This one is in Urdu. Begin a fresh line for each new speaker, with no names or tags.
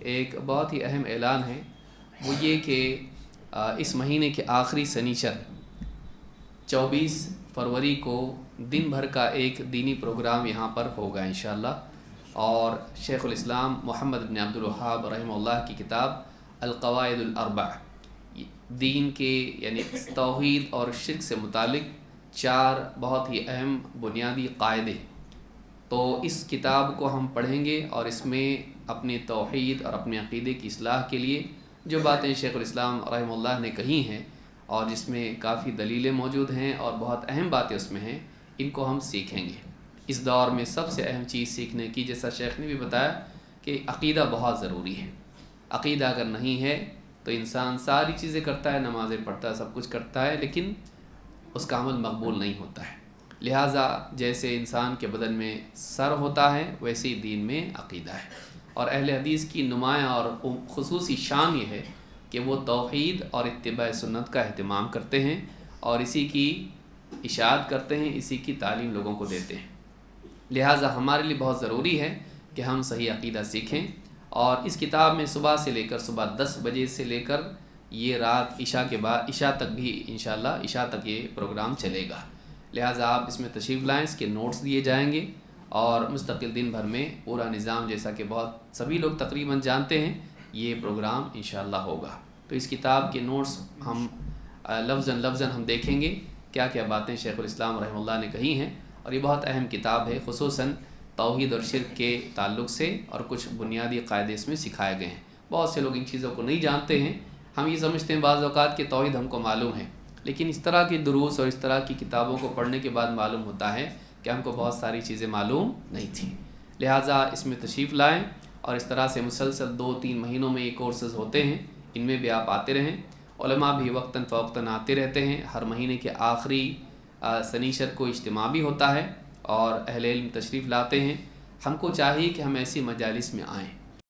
ایک بہت ہی اہم اعلان ہے، وہ یہ کہ اس مہینے کے آخری سنیچر 24 فروری کو دن بھر کا ایک دینی پروگرام یہاں پر ہوگا انشاءاللہ، اور شیخ الاسلام محمد بن عبد الوہاب رحمہ اللہ کی کتاب القواعد الاربع، دین کے یعنی توحید اور شرک سے متعلق 4 بہت ہی اہم بنیادی قاعدے، تو اس کتاب کو ہم پڑھیں گے اور اس میں اپنے توحید اور اپنے عقیدے کی اصلاح کے لیے جو باتیں شیخ الاسلام رحمہ اللہ نے کہی ہیں اور جس میں کافی دلیلیں موجود ہیں اور بہت اہم باتیں اس میں ہیں، ان کو ہم سیکھیں گے۔ اس دور میں سب سے اہم چیز سیکھنے کی، جیسا شیخ نے بھی بتایا کہ عقیدہ بہت ضروری ہے۔ عقیدہ اگر نہیں ہے تو انسان ساری چیزیں کرتا ہے، نمازیں پڑھتا ہے، سب کچھ کرتا ہے، لیکن اس کا عمل مقبول نہیں ہوتا ہے۔ لہٰذا جیسے انسان کے بدن میں سر ہوتا ہے ویسے ہی دین میں عقیدہ ہے، اور اہل حدیث کی نمایاں اور خصوصی شان یہ ہے کہ وہ توحید اور اتباع سنت کا اہتمام کرتے ہیں اور اسی کی اشاعت کرتے ہیں، اسی کی تعلیم لوگوں کو دیتے ہیں۔ لہٰذا ہمارے لیے بہت ضروری ہے کہ ہم صحیح عقیدہ سیکھیں، اور اس کتاب میں صبح سے لے کر صبح 10 بجے سے لے کر یہ رات عشاء کے بعد عشاء تک بھی انشاءاللہ عشاء تک یہ پروگرام چلے گا۔ لہٰذا آپ اس میں تشریف لائیں، اس کے نوٹس دیے جائیں گے اور مستقل دن بھر میں پورا نظام، جیسا کہ بہت سبھی لوگ تقریباً جانتے ہیں، یہ پروگرام انشاءاللہ ہوگا۔ تو اس کتاب کے نوٹس ہم لفظاً ہم دیکھیں گے کیا کیا باتیں شیخ الاسلام رحمہ اللہ نے کہی ہیں، اور یہ بہت اہم کتاب ہے، خصوصاً توحید اور شرک کے تعلق سے، اور کچھ بنیادی قاعدے اس میں سکھائے گئے ہیں۔ بہت سے لوگ ان چیزوں کو نہیں جانتے ہیں، ہم یہ سمجھتے ہیں بعض اوقات کہ توحید ہم کو معلوم ہے، لیکن اس طرح کی دروس اور اس طرح کی کتابوں کو پڑھنے کے بعد معلوم ہوتا ہے کہ ہم کو بہت ساری چیزیں معلوم نہیں تھیں۔ لہٰذا اس میں تشریف لائیں، اور اس طرح سے مسلسل 2-3 مہینوں میں یہ کورسز ہوتے ہیں، ان میں بھی آپ آتے رہیں۔ علماء بھی وقتاً فوقتاً آتے رہتے ہیں، ہر مہینے کے آخری سنیچر کو اجتماع بھی ہوتا ہے اور اہل علم تشریف لاتے ہیں۔ ہم کو چاہیے کہ ہم ایسی مجالس میں آئیں۔